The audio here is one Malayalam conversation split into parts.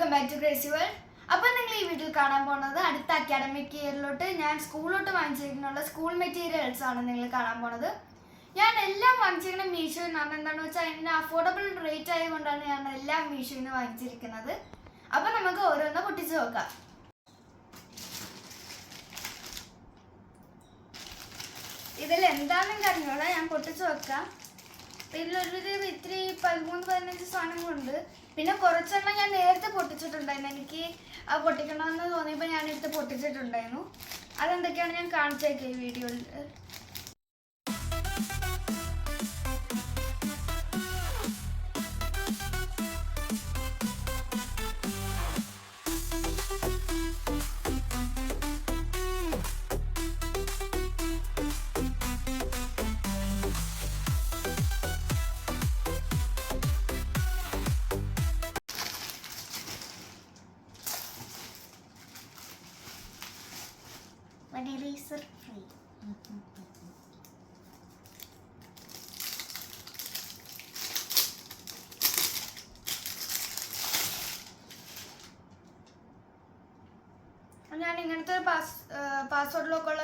Welcome back to crazy world. അപ്പോൾ നിങ്ങൾ ഈ വീഡിയോ കാണാൻ പോകുന്നത് അടുത്ത അക്കാഡമിക് ഇയറിലോട്ട് ഞാൻ സ്കൂളിലോട്ട് വാങ്ങിച്ചിരിക്കുന്ന സ്കൂൾ മെറ്റീരിയൽസ് ആണ് നിങ്ങൾ കാണാൻ പോകുന്നത്. ഞാൻ എല്ലാം വാങ്ങിച്ചിരിക്കുന്ന മീഷോയിൽ നിന്നാണ്. എന്താണെന്ന് വെച്ചാൽ അതിന് അഫോർഡബിൾ റേറ്റ് ആയതുകൊണ്ടാണ് ഞാൻ എല്ലാം മീഷോയിൽ നിന്ന് വാങ്ങിച്ചിരിക്കുന്നത്. അപ്പോൾ നമുക്ക് ഓരോന്ന് പൊട്ടിച്ച് നോക്കാം. ഇതിൽ എന്താണെന്ന് അറിഞ്ഞോളാം, ഞാൻ പൊട്ടിച്ച് നോക്കാം. ഇതിലൊരു ഇത്തിരി 13-15 സാധനങ്ങളുണ്ട്. പിന്നെ കുറച്ചെണ്ണം ഞാൻ നേരത്തെ പൊട്ടിച്ചിട്ടുണ്ടായിരുന്നു. എനിക്ക് ആ പൊട്ടിക്കണമെന്ന് തോന്നിയപ്പോൾ ഞാൻ എടുത്ത് പൊട്ടിച്ചിട്ടുണ്ടായിരുന്നു. അതെന്തൊക്കെയാണ് ഞാൻ കാണിച്ചേക്കാം ഈ വീഡിയോയിൽ. Eraser free. ഞാൻ ഇങ്ങനത്തെ പാസ്വേർഡ് ലോക്കുള്ള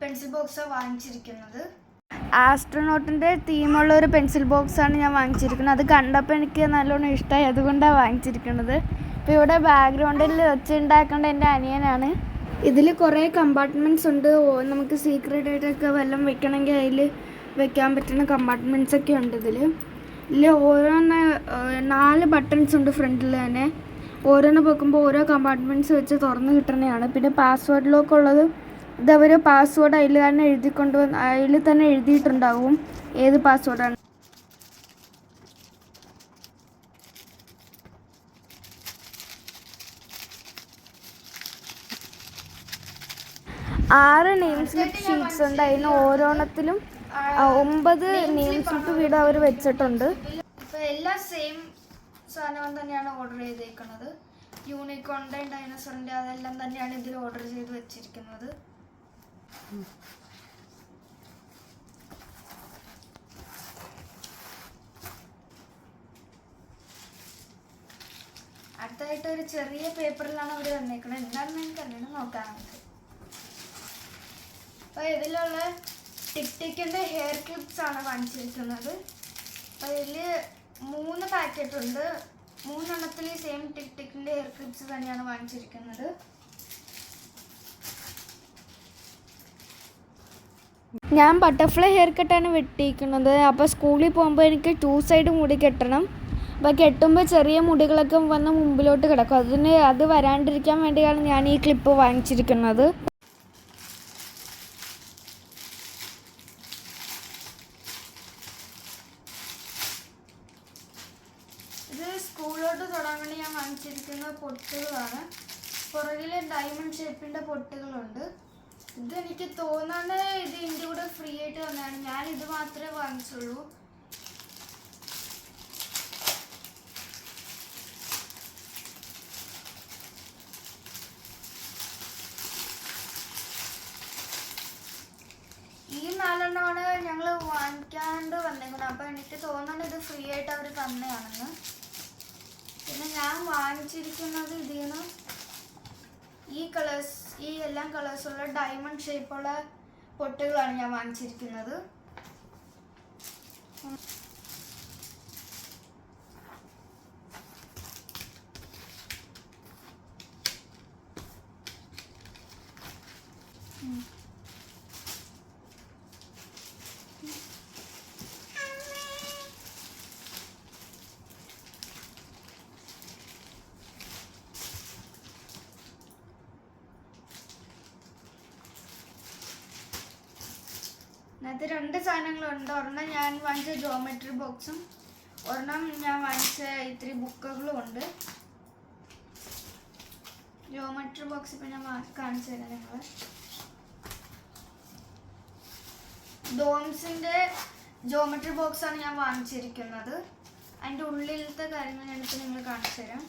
പെൻസിൽ ബോക്സാണ് വാങ്ങിച്ചിരിക്കുന്നത്. ആസ്ട്രോനോട്ടിൻ്റെ തീമുള്ള ഒരു പെൻസിൽ ബോക്സാണ് ഞാൻ വാങ്ങിച്ചിരിക്കുന്നത്. അത് കണ്ടപ്പോൾ എനിക്ക് നല്ലോണം ഇഷ്ടമായി, അതുകൊണ്ടാണ് വാങ്ങിച്ചിരിക്കുന്നത്. ഇപ്പോൾ ഇവിടെ ബാക്ക്ഗ്രൗണ്ടിൽ വെച്ചുണ്ടാക്കേണ്ട എൻ്റെ അനിയനാണ്. ഇതിൽ കുറേ കമ്പാർട്ട്മെൻറ്റ്സ് ഉണ്ട്. നമുക്ക് സീക്രട്ട് ആയിട്ടൊക്കെ വല്ലതും വെക്കണമെങ്കിൽ അതിൽ വെക്കാൻ പറ്റുന്ന കമ്പാർട്ട്മെൻറ്റ്സ് ഒക്കെ ഉണ്ട്. ഇതിൽ ഓരോന്ന് 4 ബട്ടൺസ് ഉണ്ട് ഫ്രണ്ടിൽ തന്നെ. ഓരോന്ന് വെക്കുമ്പോൾ ഓരോ കമ്പാർട്ട്മെൻറ്റ്സ് വെച്ച് തുറന്ന് കിട്ടണതാണ്. പിന്നെ പാസ്വേർഡ് ലോക്ക് ഉള്ളത് ഇതവർ പാസ്വേഡ് അതിൽ തന്നെ അതിൽ തന്നെ എഴുതിയിട്ടുണ്ടാവും ഏത് പാസ്വേഡാണ്. ആറ് നെയിം സ്ലിപ്പ് ഷീറ്റ്സ് ഉണ്ട്. അതിന് ഓരോണത്തിലും 9 നെയിം സ്ലിപ്പ് വീട് അവർ വെച്ചിട്ടുണ്ട്. ഇപ്പോൾ എല്ലാം സെയിം സാധനം തന്നെയാണ് ഓർഡർ ചെയ്തേക്കുന്നത്. യൂണിക്കോണിൻ്റെ ഡൈനോസറിൻ്റെ അതെല്ലാം തന്നെയാണ് ഇതിൽ ഓർഡർ ചെയ്ത് വെച്ചിരിക്കുന്നത്. അടുത്തായിട്ട് ഒരു ചെറിയ പേപ്പറിലാണ് അവർ തന്നേക്കുന്നത്. എന്താണെന്ന് എനിക്കറിയണം, നോക്കാം നമുക്ക്. അപ്പോൾ ഇതിലുള്ള ടിക്കിൻ്റെ ഹെയർ ക്ലിപ്സ് ആണ് വാങ്ങിച്ചിരിക്കുന്നത്. അപ്പോൾ ഇതിൽ 3 പാക്കറ്റ് ഉണ്ട്. 3 എണ്ണത്തിൽ സെയിം ടിക്കിൻ്റെ ഹെയർ ക്ലിപ്സ് തന്നെയാണ് വാങ്ങിച്ചിരിക്കുന്നത്. ഞാൻ ബട്ടർഫ്ലൈ ഹെയർ കട്ടാണ് വെട്ടിയിരിക്കുന്നത്. അപ്പോൾ സ്കൂളിൽ പോകുമ്പോൾ എനിക്ക് 2 സൈഡ് മുടി കെട്ടണം. അപ്പോൾ കെട്ടുമ്പോൾ ചെറിയ മുടികളൊക്കെ വന്ന് മുമ്പിലോട്ട് കിടക്കും. അത് വരാണ്ടിരിക്കാൻ വേണ്ടിയാണ് ഞാൻ ഈ ക്ലിപ്പ് വാങ്ങിച്ചിരിക്കുന്നത്. ഇത് സ്കൂളിലോട്ട് തൊടാൻ വേണ്ടി ഞാൻ വാങ്ങിച്ചിരിക്കുന്ന പൊട്ടുകളാണ്. പുറകിൽ ഡയമണ്ട് ഷേപ്പിൻ്റെ പൊട്ടുകളുണ്ട്. ഇതെനിക്ക് തോന്നുന്നത് ഇത് ഇതിൻ്റെ കൂടെ ഫ്രീ ആയിട്ട് തന്നെയാണ്. ഞാൻ ഇത് മാത്രമേ വാങ്ങിച്ചുള്ളൂ. ഈ 4 എണ്ണമാണ് ഞങ്ങൾ വാങ്ങിക്കാണ്ട് വന്നേക്കുന്നത്. അപ്പോൾ എനിക്ക് തോന്നുന്നത് ഇത് ഫ്രീ ആയിട്ട് അവർ തന്നെയാണെന്ന്. പിന്നെ ഞാൻ വാങ്ങിച്ചിരിക്കുന്നത് ഇതിൽ നിന്ന് ഈ എല്ലാം കളേഴ്സുള്ള ഡയമണ്ട് ഷേപ്പുള്ള പൊട്ടുകളാണ് ഞാൻ വാങ്ങിച്ചിരിക്കുന്നത്. അത് 2 സാധനങ്ങളുണ്ട്. ഒരെണ്ണം ഞാൻ വാങ്ങിച്ച ജോമെട്രി ബോക്സും ഒരെണ്ണം ഞാൻ വാങ്ങിച്ച ഇത്തിരി ബുക്കുകളും ഉണ്ട്. ജോമെട്രി ബോക്സ് ഇപ്പം ഞാൻ കാണിച്ചു തരാം നിങ്ങൾ. ഡോംസിൻ്റെ ജോമെട്രി ബോക്സാണ് ഞാൻ വാങ്ങിച്ചിരിക്കുന്നത്. അതിൻ്റെ ഉള്ളിലത്തെ കാര്യങ്ങൾ ഞാനിപ്പോൾ നിങ്ങൾ കാണിച്ചു തരാം.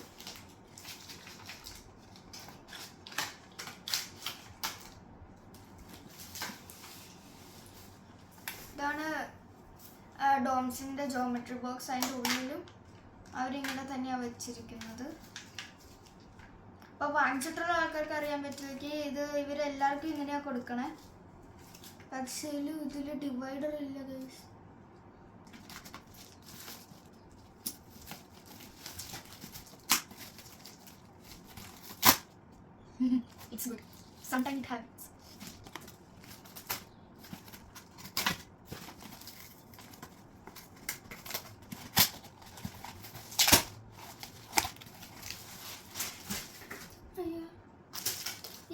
ഇതാണ് ഡോംസിൻ്റെ ജോമെട്രി ബോക്സ്. അതിൻ്റെ ഉള്ളിലും അവരിങ്ങനെ തന്നെയാണ് വെച്ചിരിക്കുന്നത്. അപ്പോൾ വാങ്ങിച്ചിട്ടുള്ള ആൾക്കാർക്ക് അറിയാൻ പറ്റുമെങ്കിൽ ഇത് ഇവരെല്ലാവർക്കും ഇങ്ങനെയാണ് കൊടുക്കണേ. പക്ഷേ ഇതിൽ ഡിവൈഡർ ഇല്ല guys. It's good. Sometimes it happens.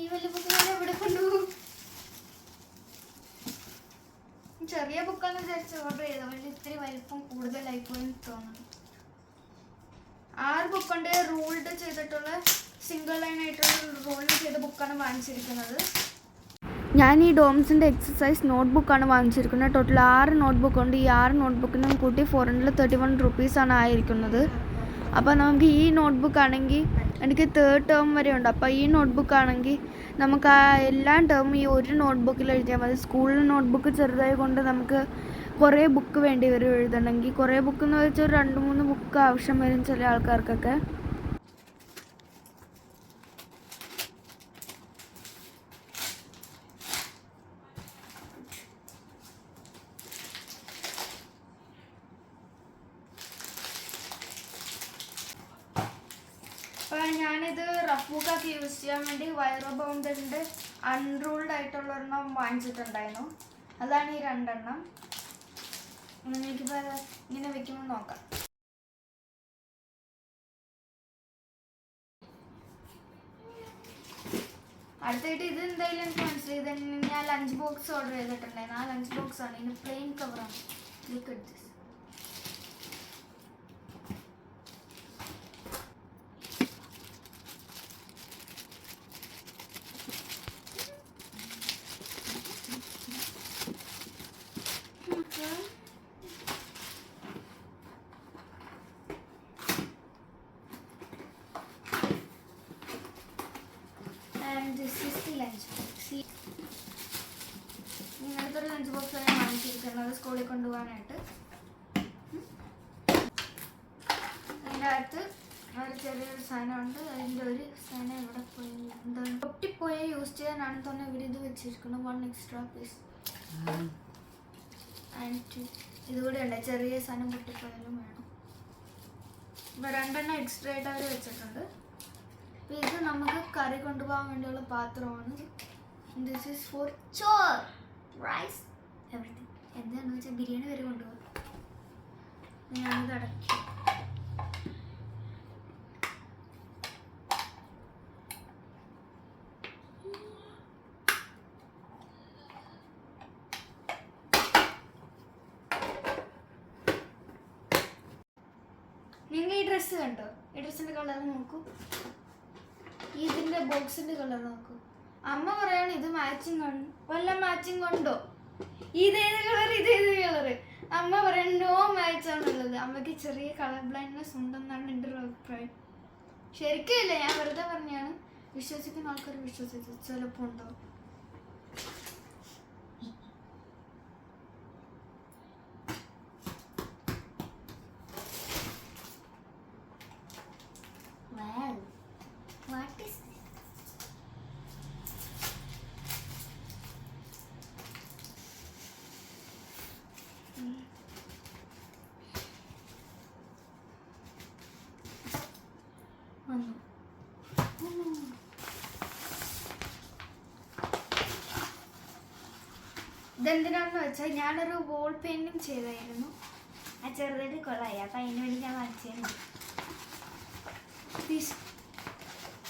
ഈ വലിയ ബുക്ക് ഞാൻ എവിടെ കൊണ്ടുപോകും? ചെറിയ ബുക്കാന്ന് വിചാരിച്ച് ഓർഡർ ചെയ്ത പക്ഷേ ഇത്തിരി വലിപ്പം കൂടുതലായി പോയി തോന്നുന്നു. 6 ബുക്കുണ്ട്. റൂൾഡ് ചെയ്തിട്ടുള്ള സിംഗിൾ ലൈൻ ആയിട്ടുള്ള റോൾഡ് ചെയ്ത ബുക്കാണ് വാങ്ങിച്ചിരിക്കുന്നത്. ഞാൻ ഈ ഡോംസിൻ്റെ എക്സസൈസ് നോട്ട്ബുക്കാണ് വാങ്ങിച്ചിരിക്കുന്നത്. ടോട്ടൽ 6 നോട്ട്ബുക്ക് ഉണ്ട്. ഈ 6 നോട്ട്ബുക്കിനും കൂട്ടി 431 റുപ്പീസാണ് ആയിരിക്കുന്നത്. അപ്പോൾ നമുക്ക് ഈ നോട്ട്ബുക്ക് ആണെങ്കിൽ എനിക്ക് 3rd ടേം വരെ ഉണ്ട്. അപ്പോൾ ഈ നോട്ട്ബുക്ക് ആണെങ്കിൽ നമുക്ക് ആ എല്ലാ ടേമും ഈ ഒരു നോട്ട്ബുക്കിൽ എഴുതിയാൽ മതി. സ്കൂളിൽ നോട്ട്ബുക്ക് ചെറുതായി കൊണ്ട് നമുക്ക് കുറേ ബുക്ക് വേണ്ടി വരും എഴുതണമെങ്കിൽ. കുറേ ബുക്ക് എന്ന് വെച്ചാൽ 2-3 ബുക്ക് ആവശ്യം വരും ചില ആൾക്കാർക്കൊക്കെ. അപ്പോൾ ഞാനിത് റഫ് ബുക്കൊക്കെ യൂസ് ചെയ്യാൻ വേണ്ടി വൈറോ ബൗണ്ടറിൻ്റെ അൺറൂൾഡ് ആയിട്ടുള്ള ഒരെണ്ണം വാങ്ങിച്ചിട്ടുണ്ടായിരുന്നു. അതാണ് ഈ 2 എണ്ണം. എനിക്കിപ്പോൾ ഇങ്ങനെ വെക്കുമ്പോൾ നോക്കാം. അടുത്തായിട്ട് ഇത് എന്തായാലും എനിക്ക് മനസ്സിലായി. ഇത് ഞാൻ ലഞ്ച് ബോക്സ് ഓർഡർ ചെയ്തിട്ടുണ്ടായിരുന്നു. ആ ലഞ്ച് ബോക്സാണ്. ഇതിന് പ്ലെയിൻ കവറാണ്. Look at this. This is the lunch box. ഇങ്ങനത്തെ ഒരു ലഞ്ച് ബോക്സ് ഞാൻ വാങ്ങിച്ചിരിക്കുന്നത് സ്കൂളിൽ കൊണ്ടുപോകാനായിട്ട്. അതിൻ്റെ അകത്ത് ഒരു ചെറിയൊരു സാധനമുണ്ട്. അതിൻ്റെ ഒരു സാധനം ഇവിടെ പോയി എന്താണ് പൊട്ടിപ്പോയി യൂസ് ചെയ്യാനാണ് തന്നെ ഇവരിത് വെച്ചിരിക്കുന്നത്. 1 എക്സ്ട്രാ പീസ് ആൻഡ് ഇതുകൂടെ ഉണ്ട്. ചെറിയ സാധനം പൊട്ടിപ്പോയാലും വേണം. ഇപ്പോൾ 2 എണ്ണം എക്സ്ട്രാ ആയിട്ട് അവർ വെച്ചിട്ടുണ്ട്. അപ്പോൾ ഇത് നമുക്ക് കറി കൊണ്ടുപോകാൻ വേണ്ടിയുള്ള പാത്രമാണ്. This is four Chor rice everything. എന്താണെന്ന് വെച്ചാൽ ബിരിയാണി വരെ കൊണ്ടുപോകാം. ഞാനിത് അടയ്ക്കും. നിങ്ങൾ ഈ ഡ്രസ്സ് കണ്ടോ? ഈ ഡ്രസ്സിൻ്റെ കളർ നോക്കൂ. ഇതിൻ്റെ ബോക്സിൻ്റെ കളർ നോക്കൂ. അമ്മ പറയാണ് ഇത് മാച്ചിങ് ഉണ്ട്. വല്ല മാച്ചിങ് ഉണ്ടോ? ഇതേത് കളർ ഇതേത് കളർ? അമ്മ പറയാൻ നോ മാച്ചാണുള്ളത്. അമ്മയ്ക്ക് ചെറിയ കളർ ബ്ലൈൻഡ്നെസ് ഉണ്ടെന്നാണ് എൻ്റെ ഒരു അഭിപ്രായം. ശരിക്കും ഇല്ല, ഞാൻ വെറുതെ പറഞ്ഞാണ്. വിശ്വസിക്കുന്ന ആൾക്കാർ വിശ്വസിച്ചു ചിലപ്പോൾ ഉണ്ടാവും. ഇതെന്തിനാണെന്ന് വെച്ചാൽ ഞാനൊരു വോൾ പെയിൻറ്റിങ് ചെയ്തായിരുന്നു. ആ ചെറുതായിട്ട് കൊള്ളായി. അപ്പം അതിന് വേണ്ടി ഞാൻ വാങ്ങിച്ചു.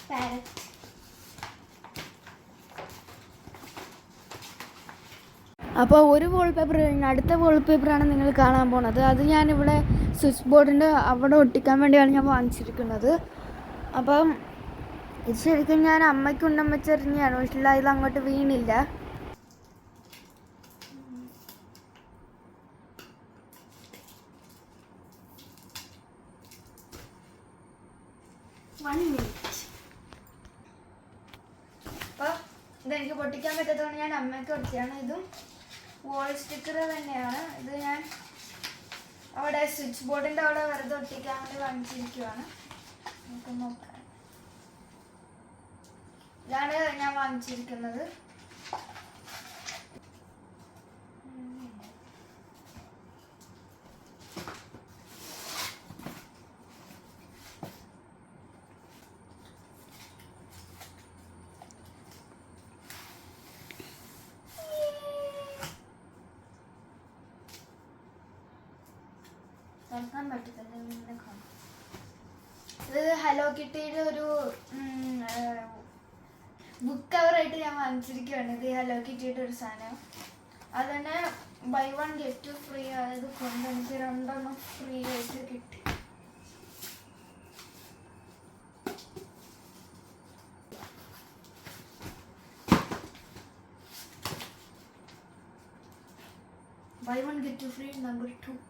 പാരറ്റ് അപ്പോൾ ഒരു വാൾപേപ്പർ കഴിഞ്ഞ് അടുത്ത വാൾപേപ്പറാണ് നിങ്ങൾ കാണാൻ പോണത്. അത് ഞാനിവിടെ സ്വിച്ച് ബോർഡിൻ്റെ അവിടെ ഒട്ടിക്കാൻ വേണ്ടിയാണ് ഞാൻ വാങ്ങിച്ചിരിക്കുന്നത്. അപ്പം ഇത് ശരിക്കും ഞാൻ അമ്മയ്ക്ക് ഉണ്ണം വെച്ചെറിഞ്ഞാണ്. പക്ഷേ ഇത് അങ്ങോട്ട് വീണില്ല. അപ്പോൾ ഇതെനിക്ക് പൊട്ടിക്കാൻ പറ്റാത്തതുകൊണ്ട് ഞാൻ അമ്മയ്ക്ക് ഒട്ടിയാണ്. ഇതും വോൾ സ്റ്റിക്കർ തന്നെയാണ്. ഇത് ഞാൻ അവിടെ സ്വിച്ച് ബോർഡിൻ്റെ അവിടെ വെറുതെ ഒട്ടിക്കാൻ വേണ്ടി വാങ്ങിച്ചിരിക്കുവാണ്. നമുക്ക് നോക്കാം. ഇതാണ് ഞാൻ വാങ്ങിച്ചിരിക്കുന്നത്. തുറക്കാൻ പറ്റത്തില്ല, ഇങ്ങനെ കാണാം. ഇത് ഹലോ കിട്ടിയുടെ ഒരു ബുക്ക് കവറായിട്ട് ഞാൻ വാങ്ങിച്ചിരിക്കുകയാണ്. ഇത് ഹലോ കിട്ടിയുടെ ഒരു സാധനം. അത് തന്നെ ബൈ 1 get 2 ഫ്രീ ആയത് കൊണ്ട് എനിക്ക് 2 ഫ്രീ ആയിട്ട് കിട്ടി. Buy 1 get 2 free number 2.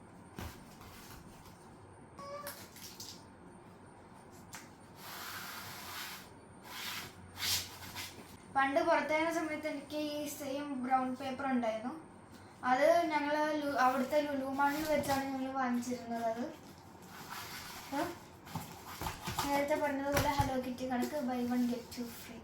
പണ്ട് പുറത്തേക്കുന്ന സമയത്ത് എനിക്ക് ഈ സെയിം ബ്രൗൺ പേപ്പർ ഉണ്ടായിരുന്നു. അത് ഞങ്ങൾ അവിടുത്തെ ലുലു മാളിൽ വെച്ചാണ് ഞങ്ങൾ വാങ്ങിച്ചിരുന്നത്. അത് നേരത്തെ പറഞ്ഞതുപോലെ ഹലോ കിറ്റി കണക്ക് ബൈ 1 get 2 ഫ്രീ.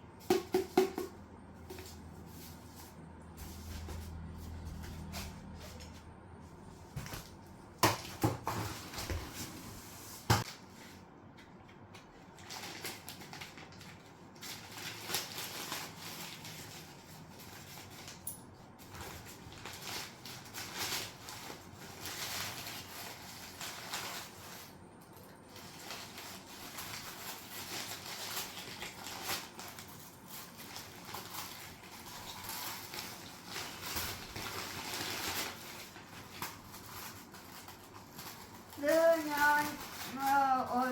ഇത് ഞാൻ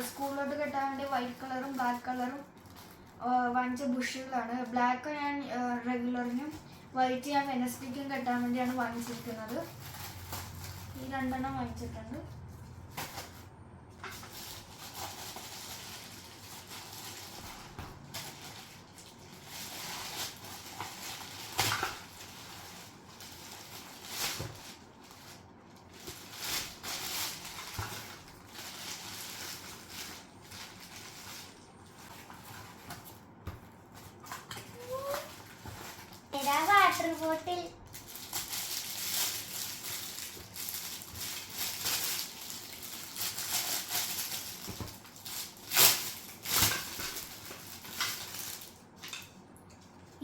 സ്കൂളിലോട്ട് കെട്ടാൻ വേണ്ടി വൈറ്റ് കളറും ബ്ലാക്ക് കളറും വാങ്ങിച്ച ബുഷുകളാണ്. ബ്ലാക്ക് ഞാൻ റെഗുലറിനും വൈറ്റ് ഞാൻ വെനസ്ഡേക്കും കെട്ടാൻ വേണ്ടിയാണ് വാങ്ങിച്ചിരിക്കുന്നത്. ഈ 2 വാങ്ങിച്ചിട്ടുണ്ട്. വാട്ടർ ബോട്ടിൽ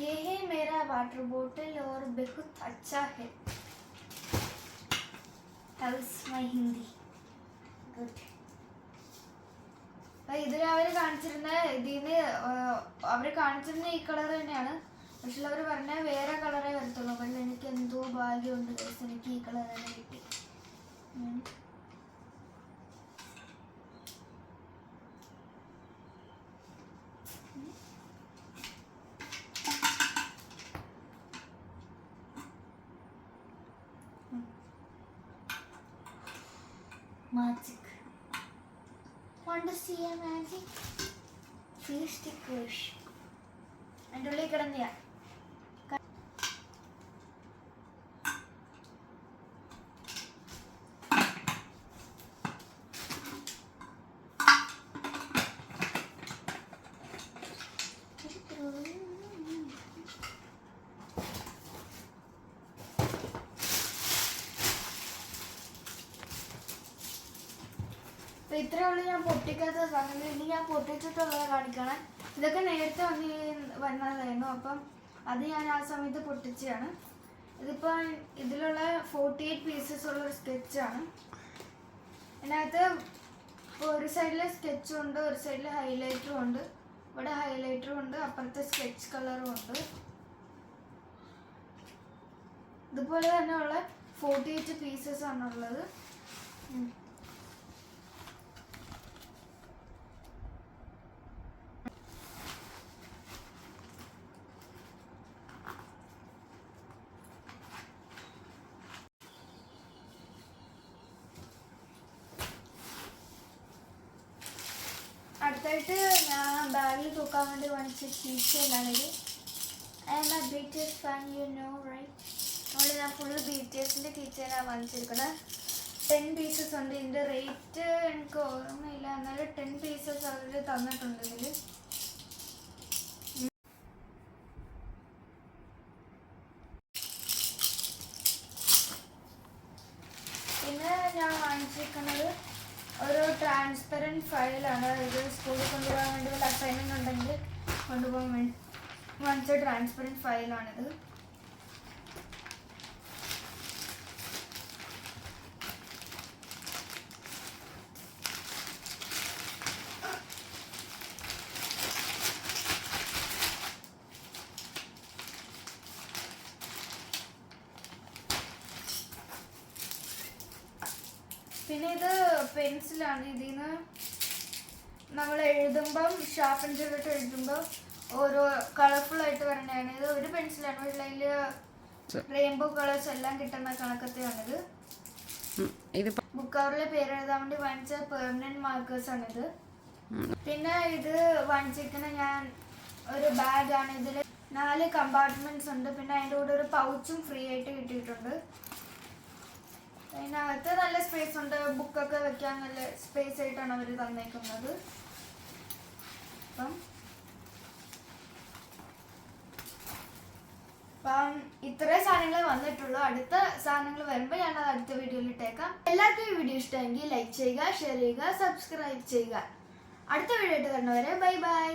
ये है मेरा वाटर बोतल और बहुत अच्छा है. How's my Hindi? Good. ഇതിൽ അവർ കാണിച്ചിരുന്ന ഈ കളർ തന്നെയാണ്. പക്ഷെ അവർ പറഞ്ഞ വേറെ കളറേ വരത്തുള്ളൂ. പക്ഷെ എനിക്ക് എന്തോ ഭാഗ്യമുണ്ട്, എനിക്ക് ഈ കളർ തന്നെ കിട്ടി. Magic. Want to see a magic? Few stickers. And only കിടന്നിയാ. ഇത്രയേ ഉള്ളൂ ഞാൻ പൊട്ടിക്കാത്ത സാധനം. ഇനി ഞാൻ പൊട്ടിച്ചിട്ടുള്ളത് കാണിക്കണം. ഇതൊക്കെ നേരത്തെ വന്നതായിരുന്നു. അപ്പം അത് ഞാൻ ആ സമയത്ത് പൊട്ടിച്ചതാണ്. ഇതിപ്പോൾ ഇതിലുള്ള 48 പീസസ് ഉള്ളൊരു സ്കെച്ചാണ്. ഇതിനകത്ത് ഒരു സൈഡിൽ സ്കെച്ചും ഉണ്ട്, ഒരു സൈഡിൽ ഹൈലൈറ്ററും ഉണ്ട്. ഇവിടെ ഹൈലൈറ്ററും ഉണ്ട്, അപ്പുറത്തെ സ്കെച്ച് കളറും ഉണ്ട്. ഇതുപോലെ തന്നെയുള്ള 48 പീസസ് ആണുള്ളത്. അടുത്തായിട്ട് ഞാൻ ബാഗിൽ തൂക്കാൻ വേണ്ടി വാങ്ങിച്ച കീച്ചെയിനാണിത്. I am a BTS fan, you know right. അതുകൊണ്ട് ഞാൻ ഫുൾ BTSൻ്റെ കീച്ചെയിനാണ് വാങ്ങിച്ചിരിക്കുന്നത്. 10 പീസസ് ഉണ്ട്. ഇതിൻ്റെ റേറ്റ് എനിക്ക് ഓർമ്മയില്ല, എന്നാലും 10 പീസസ് അവർ തന്നിട്ടുണ്ട് ഇതിൽ. ട്രാൻസ്പെറൻറ്റ് ഫയലാണ്. ഇത് സ്കൂളിൽ കൊണ്ടുപോകാൻ വേണ്ടി വല്ല അസൈൻമെൻറ്റ് ഉണ്ടെങ്കിൽ കൊണ്ടുപോകാൻ വേണ്ടി വാങ്ങിച്ച ട്രാൻസ്പെറൻറ്റ് ഫയലാണിത്. പിന്നെ ഇത് പെൻസിലാണ്. ഇതിൽ നിന്ന് നമ്മൾ എഴുതുമ്പം ഷാർപ്പൻ ചെയ്തിട്ട് എഴുതുമ്പോൾ ഓരോ കളർഫുള്ളായിട്ട് വരണതാണ്. ഇത് ഒരു പെൻസിലാണ്, പക്ഷേ അതിൽ റെയിൻബോ കളേഴ്സ് എല്ലാം കിട്ടുന്ന കണക്കത്തെയാണിത്. ബുക്ക് കവറിലെ പേര് എഴുതാൻ വേണ്ടി വാങ്ങിച്ച പെർമനന്റ് മാർക്കേഴ്സാണിത്. പിന്നെ ഇത് വാങ്ങിച്ചിരിക്കുന്ന ഞാൻ ഒരു ബാഗാണ്. ഇതിൽ 4 കമ്പാർട്ട്മെന്റ്സ് ഉണ്ട്. പിന്നെ അതിൻ്റെ കൂടെ ഒരു പൗച്ചും ഫ്രീ ആയിട്ട് കിട്ടിയിട്ടുണ്ട്. അതിനകത്ത് നല്ല സ്പേസ് ഉണ്ട്. ബുക്കൊക്കെ വെക്കാൻ നല്ല സ്പേസ് ആയിട്ടാണ് അവർ തന്നേക്കുന്നത്. അപ്പം ഇത്രയും സാധനങ്ങൾ വന്നിട്ടുള്ളൂ. അടുത്ത സാധനങ്ങൾ വരുമ്പോൾ ഞാൻ അത് അടുത്ത വീഡിയോയിൽ ഇട്ടേക്കാം. എല്ലാവർക്കും ഈ വീഡിയോ ഇഷ്ടമെങ്കിൽ ലൈക്ക് ചെയ്യുക, ഷെയർ ചെയ്യുക, സബ്സ്ക്രൈബ് ചെയ്യുക. അടുത്ത വീഡിയോ ആയിട്ട് വരുന്നവരെ ബൈ ബൈ.